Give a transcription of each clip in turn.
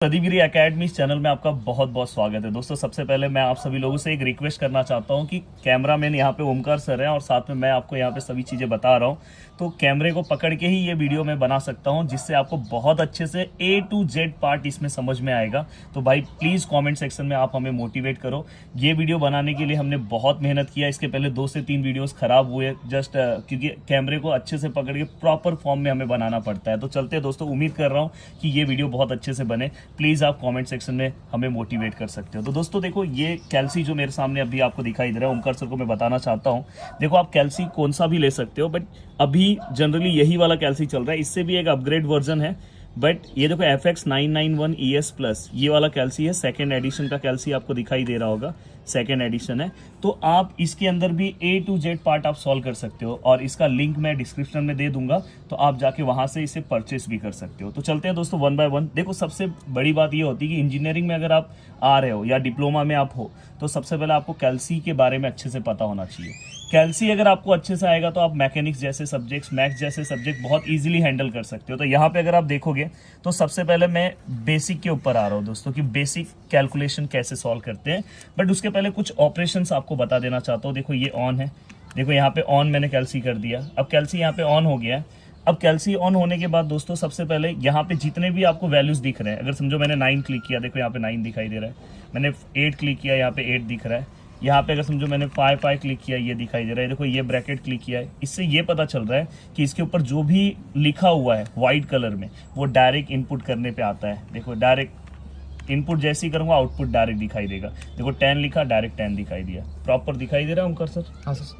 प्रदीप गिरी academy channel में आपका बहुत बहुत स्वागत है। दोस्तों सबसे पहले मैं आप सभी लोगों से एक रिक्वेस्ट करना चाहता हूं कि कैमरामैन यहाँ पे ओमकार सर हैं और साथ में मैं आपको यहाँ पे सभी चीज़ें बता रहा हूं, तो कैमरे को पकड़ के ही ये वीडियो मैं बना सकता हूं जिससे आपको बहुत अच्छे से A to Z पार्ट इसमें समझ में आएगा। तो भाई प्लीज़ कॉमेंट सेक्शन में आप हमें मोटिवेट करो। ये वीडियो बनाने के लिए हमने बहुत मेहनत किया। इसके पहले 2 से 3 वीडियोज़ खराब हुए जस्ट क्योंकि कैमरे को अच्छे से पकड़ के प्रॉपर फॉर्म में हमें बनाना पड़ता है। तो चलते हैं दोस्तों, उम्मीद कर रहा हूँ कि ये वीडियो बहुत अच्छे से बने। प्लीज़ आप कमेंट सेक्शन में हमें मोटिवेट कर सकते हो। तो दोस्तों देखो, ये कैल्सी जो मेरे सामने अभी आपको दिखाई दे रहा है, ओमकार सर को मैं बताना चाहता हूँ। देखो आप कैल्सी कौन सा भी ले सकते हो, बट अभी जनरली यही वाला कैल्सी चल रहा है। इससे भी एक अपग्रेड वर्जन है, बट ये देखो FX991 ES प्लस ये वाला कैल्सी है। सेकेंड एडिशन का कैल्सी आपको दिखाई दे रहा होगा, सेकेंड एडिशन है। तो आप इसके अंदर भी A to Z पार्ट आप सॉल्व कर सकते हो और इसका लिंक मैं डिस्क्रिप्शन में दे दूंगा, तो आप जाके वहां से इसे परचेस भी कर सकते हो। तो चलते हैं दोस्तों 1 by 1। देखो सबसे बड़ी बात ये होती है कि इंजीनियरिंग में अगर आप आ रहे हो या डिप्लोमा में आप हो, तो सबसे पहले आपको कैल्सी के बारे में अच्छे से पता होना चाहिए। कैल्सी अगर आपको अच्छे से आएगा तो आप मैकेनिक्स जैसे सब्जेक्ट्स, मैथ्स जैसे सब्जेक्ट बहुत इजीली हैंडल कर सकते हो। तो यहाँ पे अगर आप देखोगे तो सबसे पहले मैं बेसिक के ऊपर आ रहा हूँ दोस्तों, कि बेसिक कैलकुलेशन कैसे सॉल्व करते हैं। बट उसके पहले कुछ ऑपरेशंस आपको बता देना चाहता हूँ। देखो ये ऑन है, देखो यहाँ पे ऑन मैंने कैल्सी कर दिया। अब कैल्सी यहाँ पे ऑन हो गया है। अब कैल्सी ऑन होने के बाद दोस्तों सबसे पहले यहाँ पे जितने भी आपको वैल्यूज दिख रहे हैं, अगर समझो मैंने 9 क्लिक किया, देखो यहाँ पे 9 दिखाई दे रहा है। मैंने 8 क्लिक किया, यहाँ पे 8 दिख रहा है। यहाँ पे अगर समझो मैंने 5 क्लिक किया, ये दिखाई दे रहा है। देखो ये ब्रैकेट क्लिक किया है। इससे ये पता चल रहा है कि इसके ऊपर जो भी लिखा हुआ है व्हाइट कलर में, वो डायरेक्ट इनपुट करने पे आता है। देखो डायरेक्ट इनपुट जैसे ही करूँगा आउटपुट डायरेक्ट दिखाई देगा। देखो 10 लिखा, डायरेक्ट 10 दिखाई दिया। प्रॉपर दिखाई दे रहा है ओमकार सर? हाँ सर,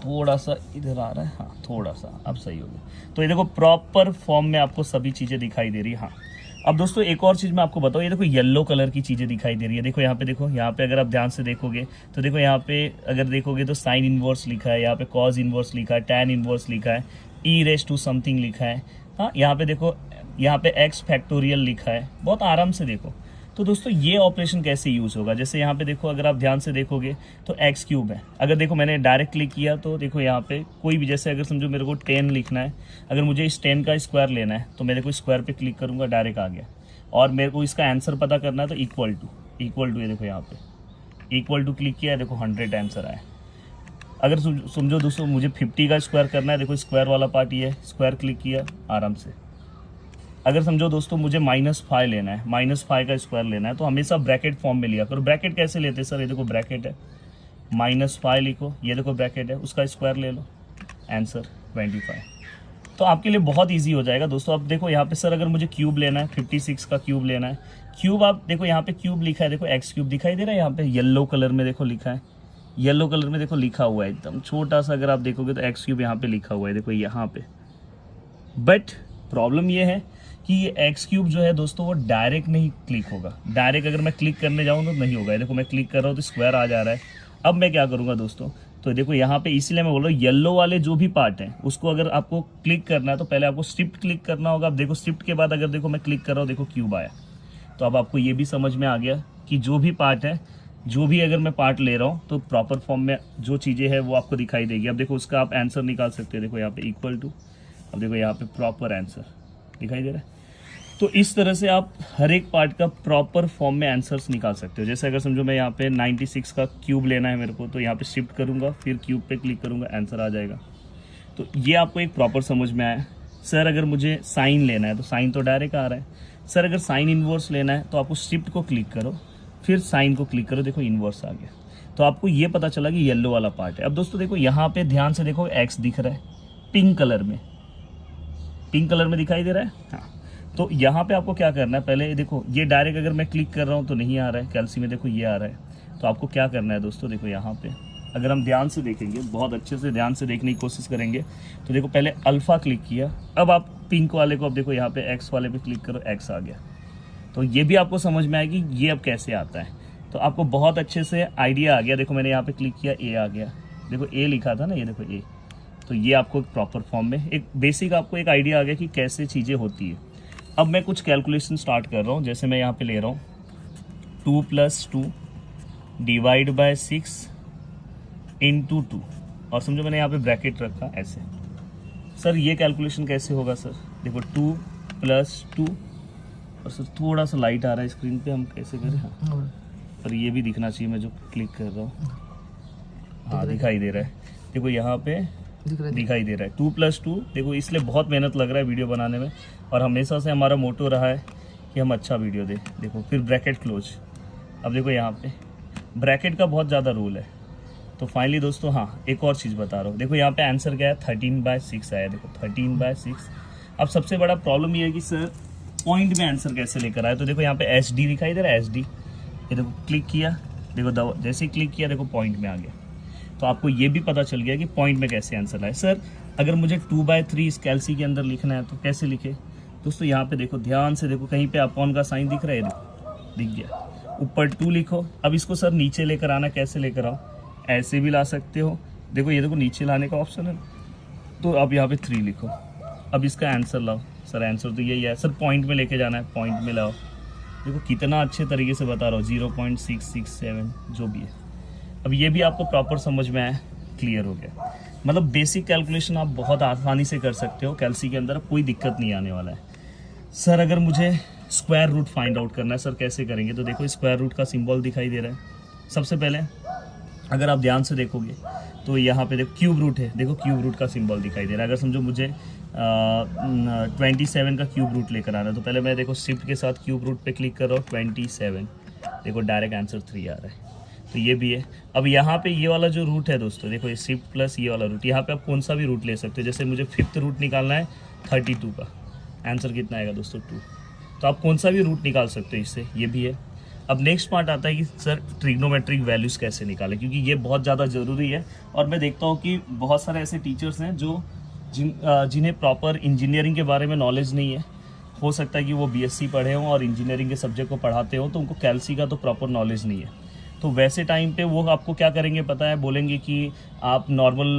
थोड़ा सा इधर आ रहा है, हाँ थोड़ा सा, अब सही हो गया। तो ये देखो प्रॉपर फॉर्म में आपको सभी चीज़ें दिखाई दे रही है। हाँ अब दोस्तों एक और चीज़ मैं आपको बताऊँ, ये देखो येलो कलर की चीज़ें दिखाई दे रही है। देखो यहाँ पे, देखो यहाँ पे अगर आप ध्यान से देखोगे तो देखो यहाँ पे अगर देखोगे तो साइन इनवर्स लिखा है, यहाँ पे कॉज इनवर्स लिखा है, टैन इनवर्स लिखा है, e⁻² समथिंग लिखा है। हाँ यहाँ पे देखो, यहाँ पे x फैक्टोरियल लिखा है। बहुत आराम से देखो। तो दोस्तों ये ऑपरेशन कैसे यूज़ होगा, जैसे यहाँ पे देखो अगर आप ध्यान से देखोगे तो x³ है। अगर देखो मैंने डायरेक्ट क्लिक किया तो देखो यहाँ पे कोई भी, जैसे अगर समझो मेरे को 10 लिखना है, अगर मुझे इस 10 का स्क्वायर लेना है तो मैं देखो स्क्वायर पे क्लिक करूँगा, डायरेक्ट आ गया। और मेरे को इसका आंसर पता करना है तो इक्वल टू ये देखो यहाँ पे इक्वल टू क्लिक किया है, देखो 100 आंसर आया। अगर समझो दोस्तों मुझे 50 का स्क्वायर करना है, देखो स्क्वायर वाला पार्ट ये है, स्क्वायर क्लिक किया आराम से। अगर समझो दोस्तों मुझे -5 लेना है, -5 का स्क्वायर लेना है, तो हमेशा ब्रैकेट फॉर्म में लिया करो। ब्रैकेट कैसे लेते हैं सर? ये देखो ब्रैकेट है, -5 लिखो, ये देखो ब्रैकेट है, उसका स्क्वायर ले लो, आंसर 25। तो आपके लिए बहुत इजी हो जाएगा दोस्तों। अब देखो यहाँ पे सर अगर मुझे क्यूब लेना है, 56 का क्यूब लेना है, क्यूब आप देखो यहाँ पे क्यूब लिखा है, देखो x³ दिखाई दे रहा है। यहाँ पे येलो कलर में देखो लिखा है, येलो कलर में देखो लिखा हुआ है एकदम छोटा सा। अगर आप देखोगे तो x³ यहाँ पे लिखा हुआ है, देखो यहाँ पे। बट प्रॉब्लम ये है कि ये x³ जो है दोस्तों वो डायरेक्ट नहीं क्लिक होगा। डायरेक्ट अगर मैं क्लिक करने जाऊँ तो नहीं होगा। देखो मैं क्लिक कर रहा हूँ तो स्क्वायर आ जा रहा है। अब मैं क्या करूँगा दोस्तों, तो देखो यहाँ पे इसीलिए मैं बोल रहा हूँ येलो वाले जो भी पार्ट हैं उसको अगर आपको क्लिक करना है तो पहले आपको शिफ्ट क्लिक करना होगा। अब देखो शिफ्ट के बाद अगर देखो मैं क्लिक कर रहा हूँ, देखो क्यूब आया। तो अब आपको ये भी समझ में आ गया कि जो भी पार्ट है, जो भी अगर मैं पार्ट ले रहा हूँ तो प्रॉपर फॉर्म में जो चीज़ें हैं वो आपको दिखाई देगी। अब देखो उसका आप आंसर निकाल सकते हो, देखो यहाँ पे इक्वल टू, अब देखो यहाँ पे प्रॉपर आंसर दिखाई दे रहा है। तो इस तरह से आप हर एक पार्ट का प्रॉपर फॉर्म में आंसर्स निकाल सकते हो। जैसे अगर समझो मैं यहाँ पे 96 का क्यूब लेना है मेरे को, तो यहाँ पे शिफ्ट करूँगा, फिर क्यूब पे क्लिक करूँगा, आंसर आ जाएगा। तो ये आपको एक प्रॉपर समझ में आया। सर अगर मुझे साइन लेना है तो साइन तो डायरेक्ट आ रहा है। सर अगर साइन इन्वर्स लेना है तो आपको शिफ्ट को क्लिक करो, फिर साइन को क्लिक करो, देखो इन्वर्स आ गया। तो आपको ये पता चला कि येलो वाला पार्ट है। अब दोस्तों देखो यहाँ पे ध्यान से देखो एक्स दिख रहा है पिंक कलर में, पिंक कलर में दिखाई दे रहा है। हाँ तो यहाँ पे आपको क्या करना है, पहले देखो ये डायरेक्ट अगर मैं क्लिक कर रहा हूँ तो नहीं आ रहा है, कैल्सी में देखो ये आ रहा है। तो आपको क्या करना है दोस्तों, देखो यहाँ पे अगर हम ध्यान से देखेंगे, बहुत अच्छे से ध्यान से देखने की कोशिश करेंगे, तो देखो पहले अल्फा क्लिक किया, अब आप पिंक वाले को, अब देखो यहाँ पे एक्स वाले पे क्लिक करो, एक्स आ गया। तो ये भी आपको समझ में आएगी ये अब कैसे आता है। तो आपको बहुत अच्छे से आइडिया आ गया। देखो मैंने यहाँ पे क्लिक किया, ए आ गया, देखो ए लिखा था ना, ये देखो ए। तो ये आपको प्रॉपर फॉर्म में एक बेसिक आपको एक आइडिया आ गया कि कैसे चीज़ें होती है। अब मैं कुछ कैलकुलेशन स्टार्ट कर रहा हूँ। जैसे मैं यहाँ पे ले रहा हूँ 2 + 2 डिवाइड बाय 6 इंटू 2, और समझो मैंने यहाँ पे ब्रैकेट रखा ऐसे। सर ये कैलकुलेशन कैसे होगा सर? देखो 2 + 2 और सर थोड़ा सा लाइट आ रहा है स्क्रीन पे, हम कैसे करें? हाँ, पर ये भी दिखना चाहिए, मैं जो क्लिक कर रहा हूँ। हाँ दिखाई दे रहा है, देखो यहाँ पे दिखाई दे रहा है 2+2। देखो इसलिए बहुत मेहनत लग रहा है वीडियो बनाने में, और हमेशा से हमारा मोटो रहा है कि हम अच्छा वीडियो दें। देखो फिर ब्रैकेट क्लोज। अब देखो यहाँ पे ब्रैकेट का बहुत ज़्यादा रोल है। तो फाइनली दोस्तों, हाँ एक और चीज़ बता रहा हूँ, देखो यहाँ पे आंसर क्या है, 13/6 आया। देखो 13/6। अब सबसे बड़ा प्रॉब्लम ये है कि सर पॉइंट में आंसर कैसे लेकर आए। तो देखो यहाँ पे SD दिखाई दे रहा है, SD। ये देखो क्लिक किया, देखो जैसे ही क्लिक किया देखो पॉइंट में आ गया। तो आपको ये भी पता चल गया कि पॉइंट में कैसे आंसर आए। सर अगर मुझे 2/3 इस कैल्सी के अंदर लिखना है तो कैसे लिखे? दोस्तों यहाँ पे देखो, ध्यान से देखो, कहीं पे अपॉन का साइन दिख रहा है, देखो दिख गया, ऊपर 2 लिखो। अब इसको सर नीचे लेकर आना, कैसे लेकर आओ? ऐसे भी ला सकते हो, देखो ये देखो नीचे लाने का ऑप्शन है, तो अब यहाँ पे 3 लिखो। अब इसका आंसर लाओ। सर आंसर तो यही है सर, पॉइंट में लेके जाना है, पॉइंट में लाओ। देखो कितना अच्छे तरीके से बता रहा हूँ, 0.667 जो भी है। अब ये भी आपको प्रॉपर समझ में आया, क्लियर हो गया। मतलब बेसिक कैलकुलेशन आप बहुत आसानी से कर सकते हो कैल्सी के अंदर, कोई दिक्कत नहीं आने वाला है। सर अगर मुझे स्क्वायर रूट फाइंड आउट करना है, सर कैसे करेंगे? तो देखो स्क्वायर रूट का सिंबल दिखाई दे रहा है। सबसे पहले अगर आप ध्यान से देखोगे तो यहाँ पे देखो क्यूब रूट है, देखो क्यूब रूट का सिंबल दिखाई दे रहा है। अगर समझो मुझे 27 का क्यूब रूट लेकर आना है, तो पहले मैं देखो शिफ्ट के साथ क्यूब रूट पे क्लिक कर रहा हूँ, 27। देखो डायरेक्ट आंसर 3 आ रहा है। तो ये भी है। अब यहाँ पे ये वाला जो रूट है दोस्तों, देखो ये शिफ्ट प्लस ये वाला रूट, यहाँ पे आप कौन सा भी रूट ले सकते हो। जैसे मुझे 5th रूट निकालना है 32 का, आंसर कितना आएगा दोस्तों? 2। तो आप कौन सा भी रूट निकाल सकते हो इससे, ये भी है। अब नेक्स्ट पार्ट आता है कि सर ट्रिग्नोमेट्रिक वैल्यूज़ कैसे निकालें, क्योंकि ये बहुत ज़्यादा ज़रूरी है। और मैं देखता हूँ कि बहुत सारे ऐसे टीचर्स हैं जो जिन्हें प्रॉपर इंजीनियरिंग के बारे में नॉलेज नहीं है। हो सकता है कि वो BSc पढ़े हों और इंजीनियरिंग के सब्जेक्ट को पढ़ाते हों, तो उनको कैल्सी का तो प्रॉपर नॉलेज नहीं है। तो वैसे टाइम पे वो आपको क्या करेंगे पता है, बोलेंगे कि आप नॉर्मल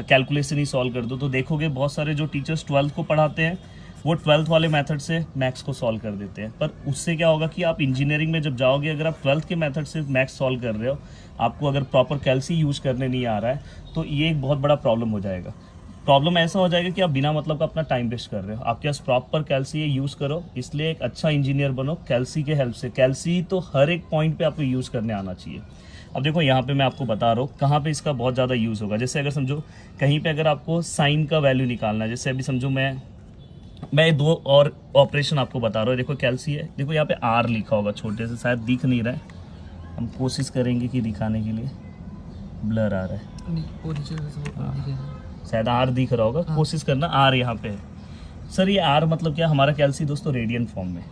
कैलकुलेशन ही सॉल्व कर दो। तो देखोगे बहुत सारे जो टीचर्स 12th को पढ़ाते हैं वो 12th वाले मेथड से मैथ्स को सॉल्व कर देते हैं। पर उससे क्या होगा कि आप इंजीनियरिंग में जब जाओगे, अगर आप 12th के मेथड से मैथ्स सॉल्व कर रहे हो, आपको अगर प्रॉपर कैल्सी यूज़ करने नहीं आ रहा है, तो ये एक बहुत बड़ा प्रॉब्लम हो जाएगा। प्रॉब्लम ऐसा हो जाएगा कि आप बिना मतलब का अपना टाइम वेस्ट कर रहे हो। आपके पास प्रॉपर कैल्सी यूज़ करो, इसलिए एक अच्छा इंजीनियर बनो कैल्सी के हेल्प से। कैल्सी तो हर एक पॉइंट पे आपको यूज़ करने आना चाहिए। अब देखो यहाँ पे मैं आपको बता रहा हूँ कहाँ पे इसका बहुत ज़्यादा यूज़ होगा। जैसे अगर समझो कहीं पे अगर आपको साइन का वैल्यू निकालना है, जैसे अभी समझो मैं 2 और ऑपरेशन आपको बता रहा हूँ। देखो कैल्सी है, देखो यहाँ पे R लिखा होगा छोटे से, शायद दिख नहीं रहा है, हम कोशिश करेंगे कि दिखाने के लिए, ब्लर आ रहा है, शायद R दिख रहा होगा, कोशिश करना। R यहाँ पे है। सर ये R मतलब क्या? हमारा कैल्सी दोस्तों रेडियन फॉर्म में।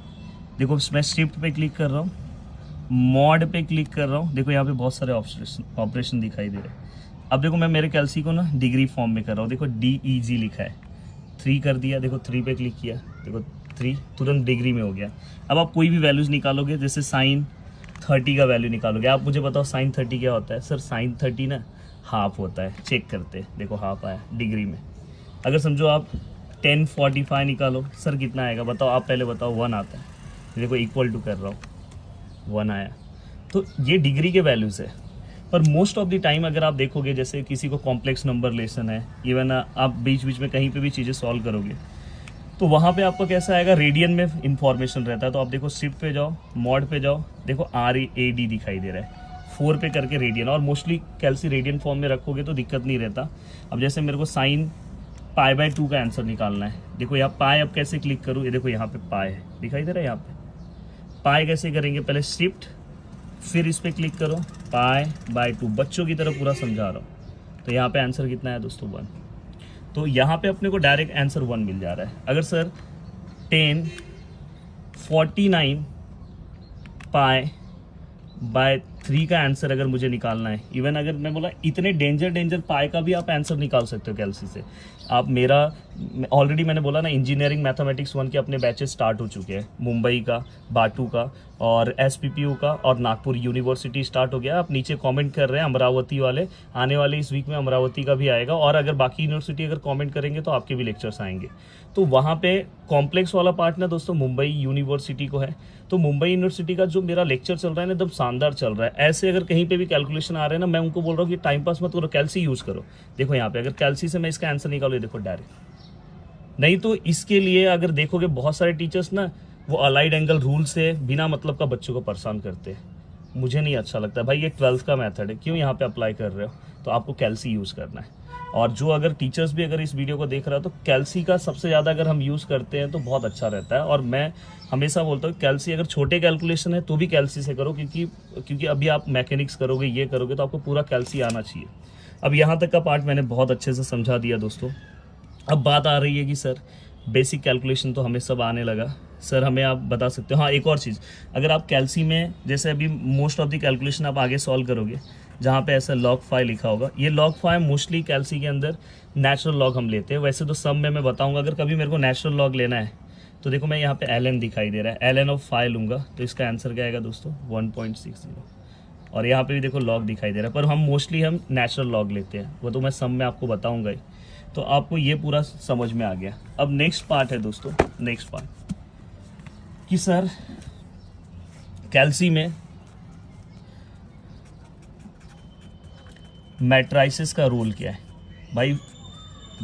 देखो मैं शिफ्ट पे क्लिक कर रहा हूँ, मॉड पे क्लिक कर रहा हूँ, देखो यहाँ पे बहुत सारे ऑपरेशन दिखाई दे रहे हैं। अब देखो मैं मेरे कैल्सी को ना डिग्री फॉर्म में कर रहा हूँ, देखो DEG लिखा है, 3 कर दिया, देखो 3 पे क्लिक किया, देखो 3 तुरंत डिग्री में हो गया। अब आप कोई भी वैल्यूज़ निकालोगे, जैसे साइन 30 का वैल्यू निकालोगे, आप मुझे बताओ साइन 30 क्या होता है? सर साइन 30 ना हाफ होता है, चेक करते हैं, देखो हाफ आया डिग्री में। अगर समझो आप 1045 निकालो, सर कितना आएगा बताओ? आप पहले बताओ। 1 आता है, देखो इक्वल टू कर रहा हूँ, 1 आया। तो ये डिग्री के वैल्यूज़ है। पर मोस्ट ऑफ द टाइम अगर आप देखोगे, जैसे किसी को कॉम्प्लेक्स नंबर लेसन है, इवन आप बीच बीच में कहीं पे भी चीज़ें सॉल्व करोगे, तो वहाँ पे आपको कैसा आएगा, रेडियन में इंफॉर्मेशन रहता है। तो आप देखो शिफ्ट पे जाओ, मॉड पे जाओ, देखो RAD दिखाई दे रहा है, 4 पे करके रेडियन। और मोस्टली कैल्सी रेडियन फॉर्म में रखोगे तो दिक्कत नहीं रहता। अब जैसे मेरे को साइन π/2 का आंसर निकालना है, देखो यहाँ पाई, अब कैसे क्लिक करूँ, ये देखो यहाँ पे पाई है, दिखाई दे रहा है यहाँ पे। पाई कैसे करेंगे, पहले शिफ्ट फिर इस पर क्लिक करो, π/2, बच्चों की तरह पूरा समझा रहा हूँ। तो यहाँ पे आंसर कितना है दोस्तों? 1। तो यहाँ पे अपने को डायरेक्ट आंसर 1 मिल जा रहा है। अगर सर 1049 π/3 का आंसर अगर मुझे निकालना है, इवन अगर मैं बोला इतने डेंजर पाई का भी आप आंसर निकाल सकते हो कैल्सी से। आप मेरा ऑलरेडी मैंने बोला ना, इंजीनियरिंग मैथमेटिक्स 1 के अपने बैचेस स्टार्ट हो चुके हैं। मुंबई का, बाटू का और SPPU का और नागपुर यूनिवर्सिटी स्टार्ट हो गया। आप नीचे कमेंट कर रहे हैं अमरावती वाले, आने वाले इस वीक में अमरावती का भी आएगा। और अगर बाकी यूनिवर्सिटी अगर कमेंट करेंगे तो आपके भी लेक्चर्स आएंगे। तो वहाँ पे कॉम्प्लेक्स वाला पार्ट ना दोस्तों मुंबई यूनिवर्सिटी को है। तो मुंबई यूनिवर्सिटी का जो मेरा लेक्चर चल रहा है ना, एकदम शानदार चल रहा है। ऐसे अगर कहीं पे भी कैलकुलेशन आ रहे हैं ना, मैं उनको बोल रहा हूँ कि टाइम पास मत करो, कैल्सी यूज़ करो। देखो यहाँ पे अगर कैल्सी से मैं इसका आंसर निकालूँ, देखो डायरेक्ट। नहीं तो इसके लिए अगर देखोगे बहुत सारे टीचर्स ना, वो अलाइड एंगल रूल से बिना मतलब का बच्चों को परेशान करते हैं। मुझे नहीं अच्छा लगता भाई, ये 12th का मेथड है, क्यों यहाँ पे अप्लाई कर रहे हो? तो आपको कैल्सी यूज़ करना है। और जो अगर टीचर्स भी अगर इस वीडियो को देख रहा है तो कैल्सी का सबसे ज़्यादा अगर हम यूज़ करते हैं तो बहुत अच्छा रहता है। और मैं हमेशा बोलता हूँ कैल्सी अगर छोटे कैलकुलेशन है तो भी कैल्सी से करो, क्योंकि अभी आप मैकेनिक्स करोगे, ये करोगे तो आपको पूरा कैल्सी आना चाहिए। अब यहाँ तक का पार्ट मैंने बहुत अच्छे से समझा दिया दोस्तों। अब बात आ रही है कि सर बेसिक कैलकुलेशन तो हमें सब आने लगा, सर हमें आप बता सकते हो। हाँ, एक और चीज़, अगर आप कैल्सी में जैसे अभी मोस्ट ऑफ द कैलकुलेशन आप आगे सॉल्व करोगे जहाँ पे ऐसा log 5 लिखा होगा, ये log 5 मोस्टली कैल्सी के अंदर नेचुरल लॉग हम लेते हैं। वैसे तो सब में मैं बताऊंगा, अगर कभी मेरे को नेचुरल लॉग लेना है तो देखो मैं यहाँ पे ln दिखाई दे रहा है, ln ऑफ 5 लूँगा तो इसका आंसर क्या आएगा दोस्तों 1.60। और यहाँ पे भी देखो लॉग दिखाई दे रहा है, पर हम मोस्टली हम नेचुरल लॉग लेते हैं, वो तो मैं सम में आपको बताऊंगा ही। तो आपको ये पूरा समझ में आ गया। अब नेक्स्ट पार्ट है दोस्तों, नेक्स्ट पार्ट कि सर कैल्सी में मैट्राइसिस का रूल क्या है भाई?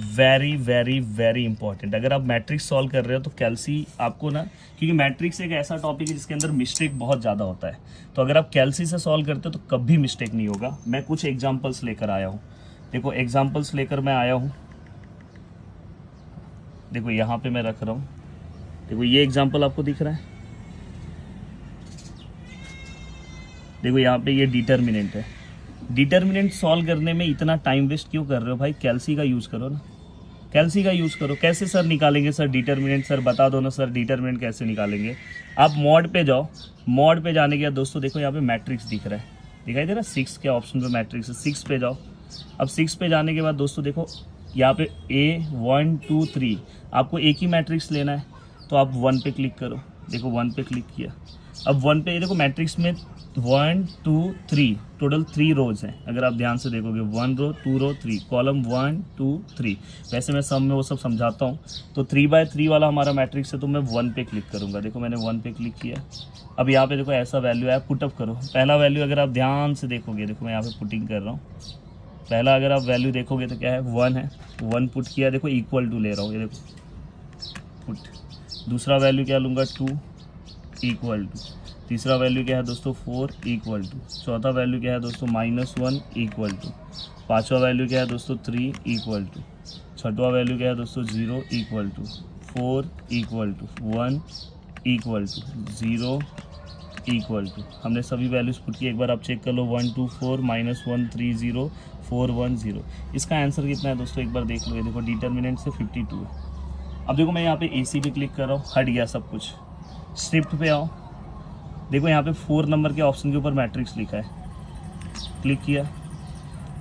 Very very very important. अगर आप मैट्रिक्स सॉल्व कर रहे हो तो कैल्सी आपको ना, क्योंकि मैट्रिक्स एक ऐसा टॉपिक है जिसके अंदर मिस्टेक बहुत ज़्यादा होता है, तो अगर आप कैल्सी से सॉल्व करते हो तो कभी मिस्टेक नहीं होगा। मैं कुछ एग्जांपल्स लेकर आया हूँ, देखो एग्जांपल्स लेकर मैं आया हूँ, देखो यहाँ पे मैं रख रहा हूँ, देखो ये एग्जांपल आपको दिख रहा है, देखो यहाँ पे ये डिटर्मिनेंट है। डिटर्मिनेंट सॉल्व करने में इतना टाइम वेस्ट क्यों कर रहे हो भाई? कैल्सी का यूज़ करो ना, कैल्सी का यूज़ करो। कैसे सर निकालेंगे सर डिटर्मिनेंट? सर बता दो ना सर डिटर्मिनेंट कैसे निकालेंगे। आप मॉड पे जाओ, मॉड पे जाने के बाद दोस्तों देखो यहाँ पे मैट्रिक्स दिख रहा है, दिखाई दे रहा है 6 के ऑप्शन पे मैट्रिक्स है, 6 पे जाओ। अब 6 पे जाने के बाद दोस्तों देखो यहाँ पे A1 2 3 आपको एक ही मैट्रिक्स लेना है, तो आप 1 पे क्लिक करो, देखो 1 पे क्लिक किया। अब 1 पे ये देखो मैट्रिक्स में 1 2 3 टोटल 3 रोज हैं, अगर आप ध्यान से देखोगे 1 रो 2 रो 3 कॉलम 1 2 3। वैसे मैं सम में वो सब समझाता हूँ। तो 3/3 वाला हमारा मैट्रिक्स है, तो मैं 1 पे क्लिक करूँगा, देखो मैंने 1 पे क्लिक किया। अब यहाँ पे देखो ऐसा वैल्यू है, पुटअप करो। पहला वैल्यू अगर आप ध्यान से देखोगे, देखो मैं यहाँ पे पुटिंग कर रहा हूँ, पहला अगर आप वैल्यू देखोगे तो क्या है 1 है, 1 पुट किया, देखो इक्वल टू ले रहा हूँ, ये देखो पुट। दूसरा वैल्यू क्या लूँगा 2 इक्वल टू। तीसरा वैल्यू क्या है दोस्तों 4 इक्वल टू। चौथा वैल्यू क्या है दोस्तों -1 इक्वल टू। पांचवा वैल्यू क्या है दोस्तों 3 इक्वल टू। छठवा वैल्यू क्या है दोस्तों 0 equal to. 4 equal to 1 equal to 0 equal to. हमने सभी वैल्यूज पुट की, एक बार आप चेक कर लो 1 2 4 -1 3 0 4 1 0। इसका आंसर कितना है दोस्तों एक बार देख लो, ये देखो डिटर्मिनेंट से 52 है। अब देखो मैं यहाँ पे AC पे क्लिक कर रहा हूँ, हट गया सब कुछ। शिफ्ट पे आओ, देखो यहाँ पे 4 नंबर के ऑप्शन के ऊपर मैट्रिक्स लिखा है, क्लिक किया।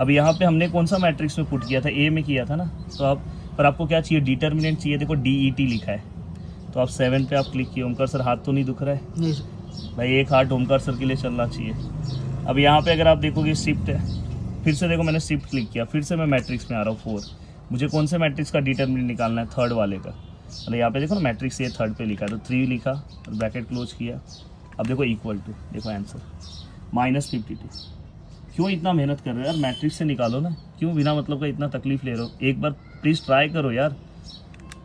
अब यहाँ पे हमने कौन सा मैट्रिक्स में पुट किया था? A में किया था ना। तो आप पर आपको क्या चाहिए? डिटर्मिनेंट चाहिए, देखो DET लिखा है। तो आप 7 पे आप क्लिक किए। ओमकार सर हाथ तो नहीं दुख रहा है? नहीं भाई, एक हाथ ओमकार सर के लिए चलना चाहिए। अब यहाँ पे अगर आप देखोगे शिफ्ट है, फिर से देखो मैंने शिफ्ट क्लिक किया, फिर से मैं मैट्रिक्स में आ रहा हूँ 4। मुझे कौन से मैट्रिक्स का डिटर्मिनेंट निकालना है? थर्ड वाले का। मतलब यहाँ पे देखो ना मैट्रिक्स ये थर्ड पे लिखा है, तो 3 लिखा और ब्रैकेट क्लोज किया। अब देखो इक्वल टू, देखो आंसर -52। क्यों इतना मेहनत कर रहे हो यार? मैट्रिक्स से निकालो ना, क्यों बिना मतलब का इतना तकलीफ ले रहे हो? एक बार प्लीज़ ट्राई करो यार।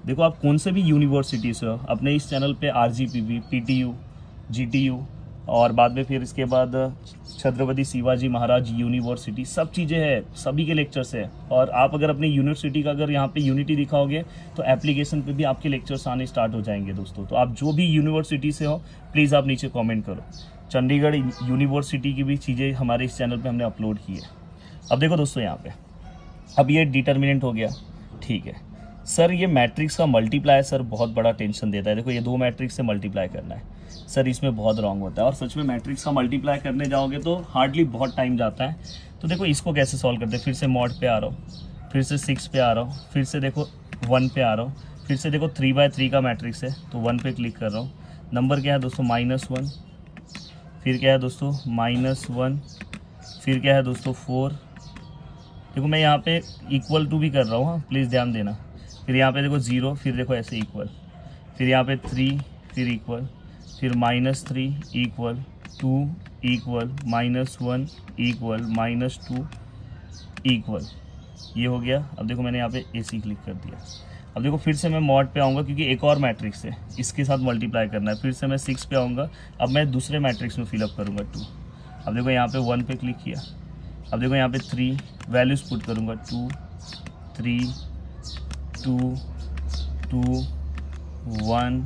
देखो आप कौन से भी यूनिवर्सिटी से हो, अपने इस चैनल पे RGPV, PTU, GTU और बाद में फिर इसके बाद छत्रपति शिवाजी महाराज यूनिवर्सिटी, सब चीज़ें हैं, सभी के लेक्चर्स है। और आप अगर अपनी यूनिवर्सिटी का अगर यहाँ पे यूनिटी दिखाओगे तो एप्लीकेशन पे भी आपके लेक्चर्स आने स्टार्ट हो जाएंगे दोस्तों। तो आप जो भी यूनिवर्सिटी से हो प्लीज़ आप नीचे कमेंट करो। चंडीगढ़ यूनिवर्सिटी की भी चीज़ें हमारे इस चैनल पे हमने अपलोड की है। अब देखो दोस्तों यहाँ पे, अब ये डिटर्मिनेंट हो गया, ठीक है सर। ये मैट्रिक्स का मल्टीप्लाई सर बहुत बड़ा टेंशन देता है। देखो ये 2 मैट्रिक्स से मल्टीप्लाई करना है सर, इसमें बहुत रॉन्ग होता है। और सच में मैट्रिक्स का मल्टीप्लाई करने जाओगे तो हार्डली बहुत टाइम जाता है। तो देखो इसको कैसे सॉल्व करते हैं? फिर से मॉड पे आ रहा हूँ, फिर से 6 पे आ रहा हूँ, फिर से देखो 1 पे आ रहा हूँ, फिर से देखो 3/3 का मैट्रिक्स है तो 1 पे क्लिक कर रहा हूँ। नंबर क्या है दोस्तों -1, फिर क्या है दोस्तों -1, फिर क्या है दोस्तों 4। देखो मैं यहाँ पे इक्वल टू भी कर रहा हूँ, हाँ प्लीज़ ध्यान देना। फिर यहाँ पे देखो 0, फिर देखो ऐसे इक्वल, फिर यहाँ पे 3, फिर इक्वल, फिर -3 इक्वल, 2 इक्वल, -1 इक्वल, -2 इक्वल। ये हो गया। अब देखो मैंने यहाँ पे AC क्लिक कर दिया। अब देखो फिर से मैं मॉड पे आऊँगा क्योंकि एक और मैट्रिक्स है, इसके साथ मल्टीप्लाई करना है। फिर से मैं 6 पे आऊँगा, अब मैं दूसरे मैट्रिक्स में फिलअप करूँगा 2। अब देखो यहाँ पे 1 पे क्लिक किया, अब देखो यहाँ पे 3 वैल्यूज़ पुट करूँगा 2 3 2 2 1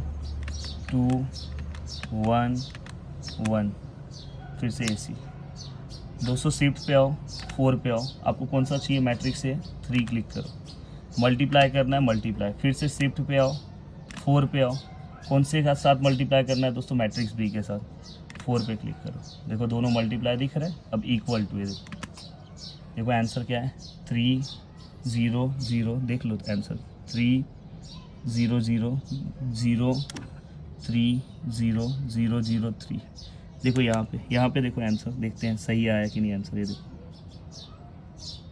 2 1 1। फिर से AC। दोस्तों शिफ्ट पे आओ, 4 पे आओ, आपको कौन सा चाहिए मैट्रिक्स है, 3 क्लिक करो, मल्टीप्लाई करना है मल्टीप्लाई। फिर से शिफ्ट पे आओ, 4 पे आओ, कौन से के साथ मल्टीप्लाई करना है दोस्तों, मैट्रिक्स B के साथ, 4 पे क्लिक करो। देखो दोनों मल्टीप्लाई दिख रहा है, अब इक्वल टू है। देखो आंसर क्या है, 3 0 0। देख लो आंसर 3 0 0 0 3 0 0 0 3। देखो यहाँ पे देखो आंसर, देखते हैं सही आया कि नहीं आंसर। ये देखो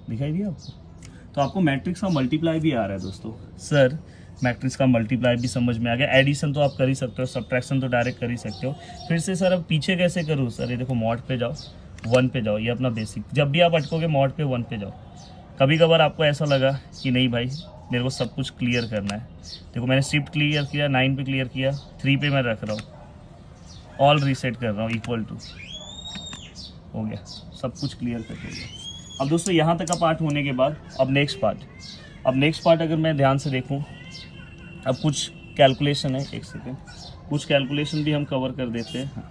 दिखाई दिया आपको। तो आपको मैट्रिक्स का मल्टीप्लाई भी आ रहा है दोस्तों। सर मैट्रिक्स का मल्टीप्लाई भी समझ में आ गया, एडिशन तो आप कर ही सकते हो, सब्ट्रैक्शन तो डायरेक्ट कर ही सकते हो। फिर से सर अब पीछे कैसे करूँ सर, ये देखो मॉड पे जाओ, 1 पे जाओ, ये अपना बेसिक। जब भी आप अटकोगे मॉड पे 1 पे जाओ। कभी कभार आपको ऐसा लगा कि नहीं भाई मेरे को सब कुछ क्लियर करना है, देखो मैंने शिफ्ट क्लियर किया, 9 पे क्लियर किया, 3 पे मैं रख रहा हूँ, ऑल रीसेट कर रहा हूँ, इक्वल टू हो गया, सब कुछ क्लियर कर दिया। अब दोस्तों यहाँ तक का पार्ट होने के बाद अब नेक्स्ट पार्ट अगर मैं ध्यान से देखूँ, अब कुछ कैलकुलेशन है, एक सेकेंड, कुछ कैलकुलेशन भी हम कवर कर देते हैं।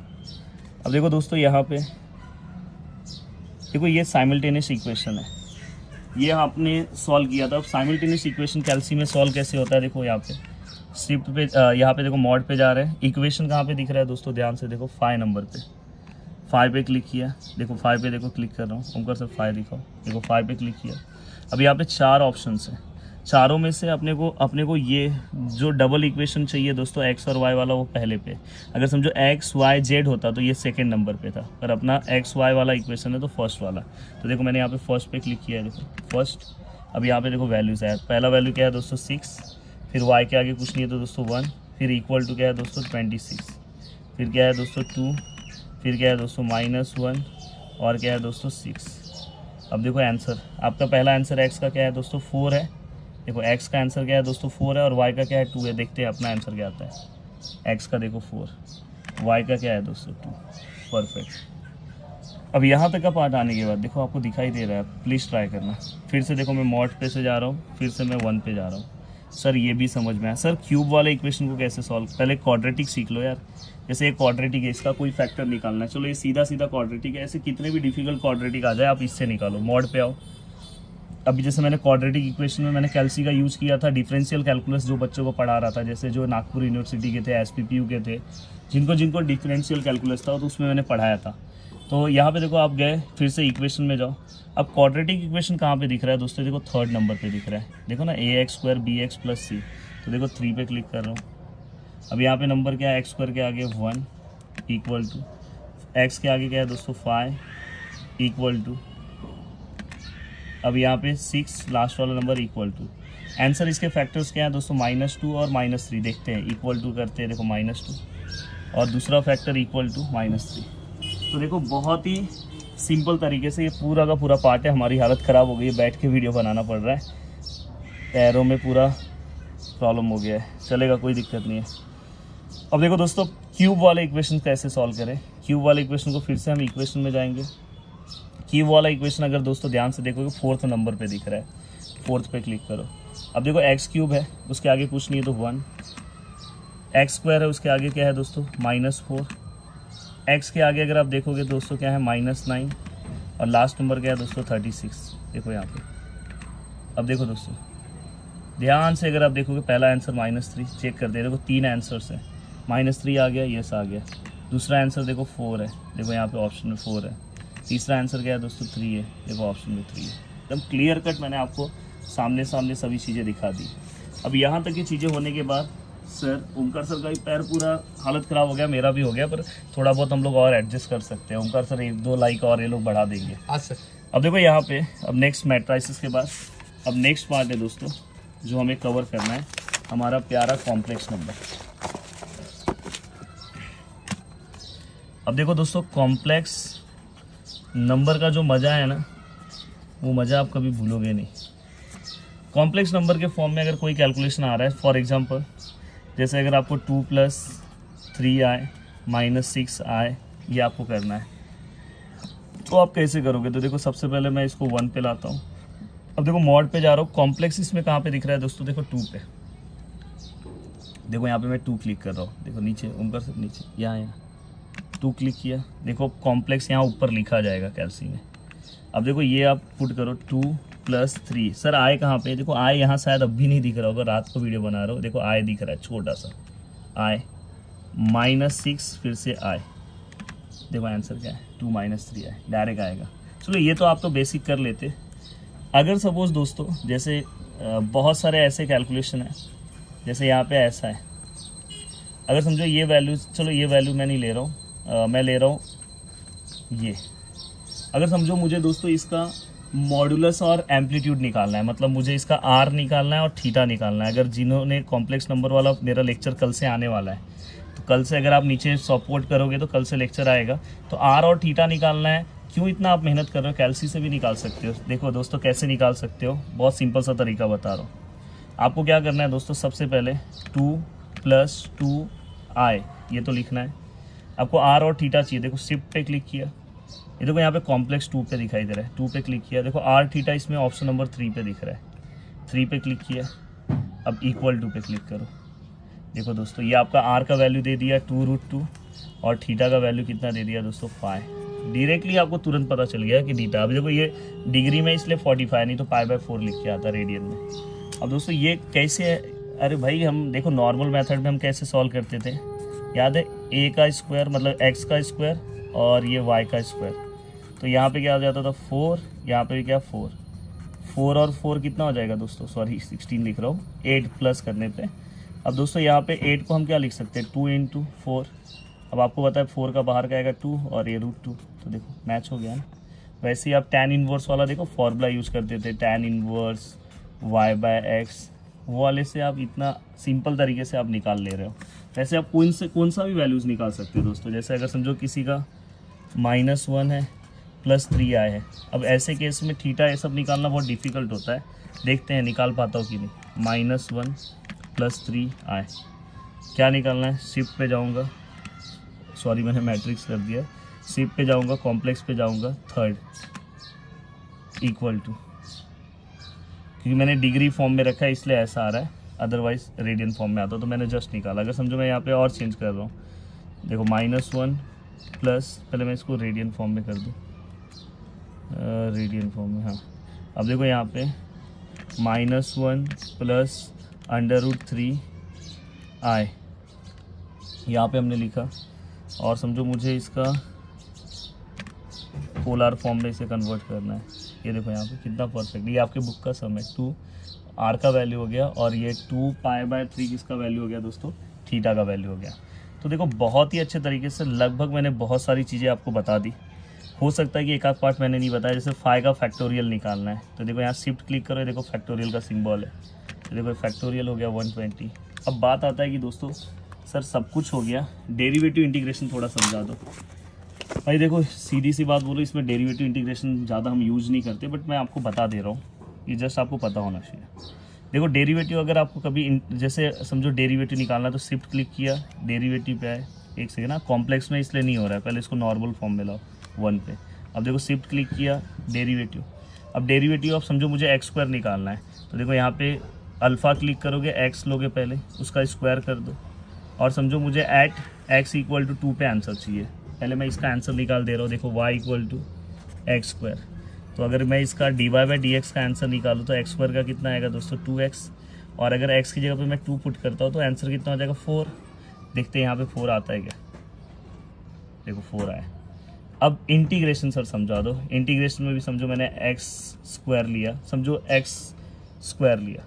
अब देखो दोस्तों यहाँ पे देखो ये साइमल्टेनियस इक्वेशन है, ये आपने सॉल्व किया था। अब साइमल्टेनियस इक्वेशन कैल्सी में सॉल्व कैसे होता है, देखो यहाँ पे शिफ्ट पे यहाँ पे देखो मॉड पे जा रहे हैं, इक्वेशन कहाँ पे दिख रहा है दोस्तों, ध्यान से देखो 5 नंबर पे, 5 पे क्लिक किया, देखो 5 पे देखो क्लिक कर रहा हूँ, ओमकार सर 5 दिखाओ, देखो 5 पे क्लिक किया। अब यहाँ पे 4 ऑप्शंस हैं, चारों में से अपने को ये जो डबल इक्वेशन चाहिए दोस्तों एक्स और वाई वाला, वो पहले पे। अगर समझो एक्स वाई जेड होता तो ये सेकंड नंबर पे था, पर अपना एक्स वाई वाला इक्वेशन है तो फर्स्ट वाला। तो देखो मैंने यहाँ पे फर्स्ट पे क्लिक किया है, देखो फर्स्ट। अब यहाँ पे देखो वैल्यूज़ है, पहला वैल्यू क्या है दोस्तों 6, फिर वाई के आगे कुछ नहीं है तो दोस्तों 1, फिर इक्वल टू क्या है दोस्तों 26, फिर क्या है दोस्तों 2, फिर क्या है दोस्तों -1 और क्या है दोस्तों 6। अब देखो आंसर, आपका पहला आंसर एक्स का क्या है दोस्तों 4 है, देखो x का आंसर क्या है दोस्तों 4 है और y का क्या है 2 है। देखते हैं अपना आंसर क्या आता है, x का देखो 4, y का क्या है दोस्तों 2, परफेक्ट। अब यहाँ तक का पार्ट आने के बाद देखो आपको दिखाई दे रहा है, प्लीज़ ट्राई करना। फिर से देखो मैं मॉड पे से जा रहा हूँ, फिर से मैं 1 पे जा रहा हूँ। सर ये भी समझ में आया, सर क्यूब वाले इक्वेशन को कैसे सॉल्व, पहले क्वाड्रेटिक सीख लो यार। जैसे एक क्वाड्रेटिक है, इसका कोई फैक्टर निकालना है, चलो ये सीधा सीधा क्वाड्रेटिक है, ऐसे कितने भी डिफिकल्ट क्वाड्रेटिक आ जाए आप इससे निकालो। मॉड पे आओ, अभी जैसे मैंने क्वाड्रेटिक इक्वेशन में मैंने कैल्सी का यूज़ किया था, डिफरेंशियल कैलकुलस जो बच्चों को पढ़ा रहा था, जैसे जो नागपुर यूनिवर्सिटी के थे, SPPU के थे, जिनको डिफरेंशियल कैलकुलस था तो उसमें मैंने पढ़ाया था। तो यहाँ पे देखो आप गए, फिर से इक्वेशन में जाओ। अब क्वाड्रेटिक इक्वेशन कहाँ पे दिख रहा है दोस्तों, देखो 3rd नंबर पे दिख रहा है, देखो ना ax² bx + c। तो देखो 3 पे क्लिक कर रहा हूँ। अब यहाँ पे नंबर क्या है, x² के आगे 1 इक्वल टू, x के आगे क्या है दोस्तों 5 इक्वल टू, अब यहाँ पे 6 लास्ट वाला नंबर इक्वल टू। आंसर इसके फैक्टर्स क्या है दोस्तों -2 और -3। देखते हैं, इक्वल टू करते हैं, देखो -2 और दूसरा फैक्टर इक्वल टू -3। तो देखो बहुत ही सिंपल तरीके से ये पूरा का पूरा पार्ट है। हमारी हालत ख़राब हो गई है, बैठ के वीडियो बनाना पड़ रहा है, पैरों में पूरा प्रॉब्लम हो गया है, चलेगा कोई दिक्कत नहीं है। अब देखो दोस्तों क्यूब वाले इक्वेशन कैसे सॉल्व करें। क्यूब वाले इक्वेशन को फिर से हम इक्वेशन में जाएंगे। क्यूब वाला इक्वेशन अगर दोस्तों ध्यान से देखोगे 4th नंबर पे दिख रहा है, 4th पे क्लिक करो। अब देखो x³ है, उसके आगे कुछ नहीं है तो 1, x² है, उसके आगे क्या है दोस्तों -4, x के आगे अगर आप देखोगे दोस्तों क्या है -9 और लास्ट नंबर क्या है दोस्तों 36। देखो यहाँ पे, अब देखो दोस्तों ध्यान से अगर आप देखोगे पहला आंसर -3, चेक कर दे, देखो 3 आंसर्स हैं, -3 आ गया, यस आ गया। दूसरा आंसर देखो 4 है, देखो यहाँ पे ऑप्शन में 4 है। तीसरा आंसर क्या है दोस्तों 3 है, देखो ऑप्शन में 3 है। एकदम क्लियर कट मैंने आपको सामने सभी चीज़ें दिखा दी। अब यहाँ तक की चीज़ें होने के बाद सर ओमकार सर का भी पैर पूरा हालत ख़राब हो गया, मेरा भी हो गया, पर थोड़ा बहुत हम लोग और एडजस्ट कर सकते हैं। ओमकार सर 1-2 लाइक और ये लोग बढ़ा देंगे। सर अब देखो यहाँ पे अब नेक्स्ट मैट्रिसेस के बाद अब नेक्स्ट पार्ट है दोस्तों जो हमें कवर करना है, हमारा प्यारा कॉम्प्लेक्स नंबर। अब देखो दोस्तों कॉम्प्लेक्स नंबर का जो मज़ा है ना, वो मज़ा आप कभी भूलोगे नहीं। कॉम्प्लेक्स नंबर के फॉर्म में अगर कोई कैलकुलेशन आ रहा है, फॉर एग्जांपल जैसे अगर आपको 2 + 3i - 6i ये आपको करना है, तो आप कैसे करोगे? तो देखो सबसे पहले मैं इसको 1 पे लाता हूँ। अब देखो मॉड पे जा रहा हूँ, कॉम्प्लेक्स इसमें कहाँ पे दिख रहा है दोस्तों? देखो 2 पे, देखो यहाँ पे मैं 2 क्लिक कर रहा हूँ, देखो नीचे ऊपर से नीचे यहाँ 2 क्लिक किया, देखो कॉम्प्लेक्स यहाँ ऊपर लिखा जाएगा कैल्सी में। अब देखो ये आप पुट करो 2 + 3, सर आय कहाँ पे? देखो आय यहाँ शायद अब भी नहीं दिख रहा होगा, रात को वीडियो बना रहा हो, देखो आय दिख रहा है छोटा सा, आय -6 फिर से आय, देखो आंसर क्या है 2 - 3 आय, डायरेक्ट आएगा। चलो ये तो आप तो बेसिक कर लेते। अगर सपोज दोस्तों जैसे बहुत सारे ऐसे कैलकुलेशन है, जैसे यहाँ पे ऐसा है, अगर समझो ये वैल्यू, चलो ये वैल्यू मैं नहीं ले रहा हूँ, मैं ले रहा हूँ ये। अगर समझो मुझे दोस्तों इसका मॉडुलस और एम्पलीट्यूड निकालना है, मतलब मुझे इसका आर निकालना है और थीटा निकालना है। अगर जिन्होंने कॉम्प्लेक्स नंबर वाला मेरा लेक्चर कल से आने वाला है, तो कल से अगर आप नीचे सपोर्ट करोगे तो कल से लेक्चर आएगा, तो आर और थीटा निकालना है। क्यों इतना आप मेहनत कर रहे हो? कैल्सी से भी निकाल सकते हो। देखो दोस्तों कैसे निकाल सकते हो, बहुत सिंपल सा तरीका बता रहा हूँ। आपको क्या करना है दोस्तों, सबसे पहले 2 + 2i ये तो लिखना है। आपको आर और थीटा चाहिए, देखो शिफ्ट पे क्लिक किया, ये देखो यहाँ पे कॉम्प्लेक्स 2 पे दिखाई दे रहा है, 2 पे क्लिक किया, देखो आर थीटा इसमें ऑप्शन नंबर 3 पे दिख रहा है, 3 पे क्लिक किया। अब =2 पे क्लिक करो, देखो दोस्तों ये आपका आर का वैल्यू दे दिया 2√2 और थीटा का वैल्यू कितना दे दिया दोस्तों 5। डायरेक्टली आपको तुरंत पता चल गया कि थीटा, अब देखो ये डिग्री में इसलिए 45 नहीं तो π/4 लिख के आता रेडियन में। अब दोस्तों ये कैसे है? अरे भाई हम देखो नॉर्मल मेथड में हम कैसे सॉल्व करते थे, याद है? a का स्क्वायर मतलब x का स्क्वायर और ये y का स्क्वायर, तो यहाँ पे क्या हो जाता था 4, यहाँ पे भी क्या 4 और 4 कितना हो जाएगा दोस्तों, सॉरी 16 लिख रहा हूँ, 8 प्लस करने पे। अब दोस्तों यहाँ पे 8 को हम क्या लिख सकते हैं 2 × 4। अब आपको पता है 4 का बाहर का आएगा 2 और ये √2, तो देखो मैच हो गया ना। वैसे ही आप tan इनवर्स वाला देखो फॉर्मूला यूज़ करते थे, tan इनवर्स y/x, वो वाले से आप इतना सिंपल तरीके से आप निकाल ले रहे हो। वैसे आप कौन सा भी वैल्यूज़ निकाल सकते हो दोस्तों। जैसे अगर समझो किसी का -1 है +3i है, अब ऐसे केस में थीटा ये सब निकालना बहुत डिफिकल्ट होता है, देखते हैं निकाल पाता हो कि नहीं। -1 + 3i क्या निकालना है, शिफ्ट पे जाऊंगा, सॉरी मैंने मैट्रिक्स कर दिया, शिफ्ट पे जाऊंगा, कॉम्प्लेक्स पे जाऊंगा, थर्ड =, क्योंकि मैंने डिग्री फॉर्म में रखा है इसलिए ऐसा आ रहा है, अदरवाइज रेडियन फॉर्म में आता तो मैंने जस्ट निकाला। अगर समझो मैं यहाँ पे और चेंज कर रहा हूँ, देखो -1 प्लस, पहले मैं इसको रेडियन फॉर्म में कर दूँ, रेडियन फॉर्म में, हाँ। अब देखो यहाँ पे -1 + √3i यहाँ पे हमने लिखा, और समझो मुझे इसका पोलर फॉर्म में इसे कन्वर्ट करना है। ये देखो यहाँ पे कितना परफेक्ट, ये आपके बुक का सम है, 2 आर का वैल्यू हो गया और ये 2 π/3 किसका वैल्यू हो गया दोस्तों, थीटा का वैल्यू हो गया। तो देखो बहुत ही अच्छे तरीके से लगभग मैंने बहुत सारी चीज़ें आपको बता दी। हो सकता है कि एक आध पार्ट मैंने नहीं बताया, जैसे 5 का फैक्टोरियल निकालना है, तो देखो यहाँ शिफ्ट क्लिक करो, देखो फैक्टोरियल का सिंबल है, तो देखो फैक्टोरियल हो गया 120। अब बात आता है कि दोस्तों सर सब कुछ हो गया, डेरिवेटिव इंटीग्रेशन थोड़ा समझा दो। भाई देखो सीधी सी बात बोलो, इसमें डेरिवेटिव इंटीग्रेशन ज़्यादा हम यूज़ नहीं करते, बट मैं आपको बता दे रहा हूँ, ये जस्ट आपको पता होना चाहिए। देखो डेरिवेटिव अगर आपको कभी जैसे समझो डेरिवेटिव निकालना है तो शिफ्ट क्लिक किया, डेरिवेटिव पे आए, एक सेकेंड ना, कॉम्प्लेक्स में इसलिए नहीं हो रहा है, पहले इसको नॉर्मल फॉर्म में लाओ 1 पे। अब देखो शिफ्ट क्लिक किया, डेरिवेटिव, अब डेरिवेटिव आप समझो मुझे x² निकालना है, तो देखो यहाँ पे अल्फ़ा क्लिक करोगे, x लोगे पहले, उसका स्क्वायर कर दो, और समझो मुझे @x = 2 पे आंसर चाहिए, पहले मैं इसका आंसर निकाल दे रहा हूँ, देखो y = x²। तो अगर मैं इसका dy/dx का आंसर निकालूँ तो x² का कितना आएगा दोस्तों 2x, और अगर x की जगह पे मैं 2 पुट करता हूँ तो आंसर कितना हो जाएगा 4। देखते हैं यहाँ पे 4 आता है क्या, देखो 4 आया। अब इंटीग्रेशन सर समझा दो, इंटीग्रेशन में भी समझो मैंने x² लिया, समझो x² लिया,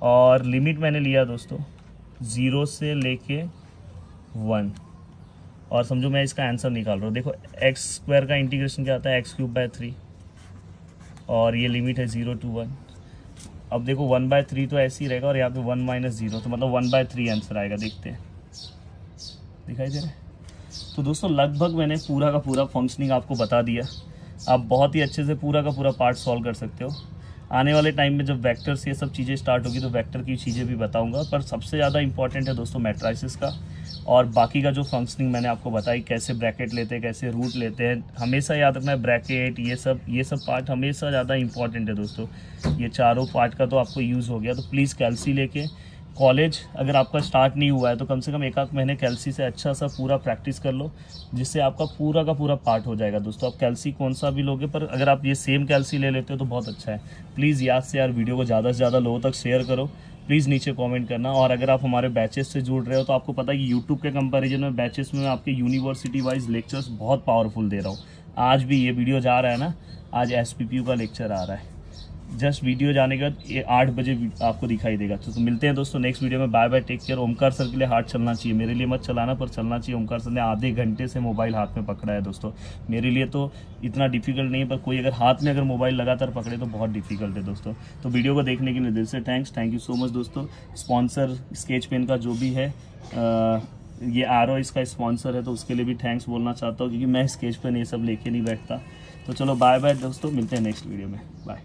और लिमिट मैंने लिया दोस्तों 0 से लेके 1, और समझो मैं इसका आंसर निकाल रहा हूँ। देखो x² का इंटीग्रेशन क्या आता है x³ 3, और ये लिमिट है 0 to 1। अब देखो 1/3 तो ऐसे ही रहेगा, और यहाँ पे 1 - 0 तो मतलब 1/3 आंसर आएगा, देखते हैं दिखाई दे रहा है। तो दोस्तों लगभग मैंने पूरा का पूरा फंक्शनिंग आपको बता दिया, आप बहुत ही अच्छे से पूरा का पूरा पार्ट सॉल्व कर सकते हो। आने वाले टाइम में जब वेक्टर्स ये सब चीज़ें स्टार्ट होगी तो वेक्टर की चीज़ें भी बताऊंगा, पर सबसे ज़्यादा इंपॉर्टेंट है दोस्तों मैट्रिसेस का, और बाकी का जो फंक्शनिंग मैंने आपको बताई, कैसे ब्रैकेट लेते हैं, कैसे रूट लेते हैं, हमेशा याद रखना है ब्रैकेट, ये सब पार्ट हमेशा ज़्यादा इंपॉर्टेंट है दोस्तों। ये चारों पार्ट का तो आपको यूज़ हो गया, तो प्लीज़ कैल्सी लेके कॉलेज अगर आपका स्टार्ट नहीं हुआ है तो कम से कम 1 आध महीने कैल्सी से अच्छा सा पूरा प्रैक्टिस कर लो, जिससे आपका पूरा का पूरा पार्ट हो जाएगा दोस्तों। आप कैल्सी कौन सा भी लोगे, पर अगर आप ये सेम कैल्सी ले लेते हो तो बहुत अच्छा है। प्लीज़ याद से यार वीडियो को ज़्यादा से ज़्यादा लोगों तक शेयर करो, प्लीज़ नीचे कमेंट करना। और अगर आप हमारे बैचेस से जुड़ रहे हो तो आपको पता है कि यूट्यूब के कंपैरिजन में बैचेस में आपके यूनिवर्सिटी वाइज लेक्चर्स बहुत पावरफुल दे रहा हूँ। आज भी ये वीडियो जा रहा है ना, आज SPPU का लेक्चर आ रहा है, जस्ट वीडियो जाने के बाद ये 8 बजे आपको दिखाई देगा। तो मिलते हैं दोस्तों नेक्स्ट वीडियो में। Bye bye, take care. Omkar sir के लिए हाथ चलना चाहिए, मेरे लिए मत चलाना पर चलना चाहिए। ओमकार सर ने आधे घंटे से मोबाइल हाथ में पकड़ा है दोस्तों, मेरे लिए तो इतना डिफिकल्ट नहीं है, पर कोई अगर हाथ में अगर मोबाइल लगातार पकड़े तो बहुत डिफिकल्ट है दोस्तों। तो वीडियो को देखने के लिए दिल से थैंक यू सो मच दोस्तों। स्पॉन्सर स्केच पेन का जो भी है, ये आरो इसका स्पॉन्सर है, तो उसके लिए भी थैंक्स बोलना चाहता हूँ, क्योंकि मैं स्केच पेन ये सब लेके नहीं बैठता। तो चलो बाय बाय दोस्तों, मिलते हैं नेक्स्ट वीडियो में, बाय।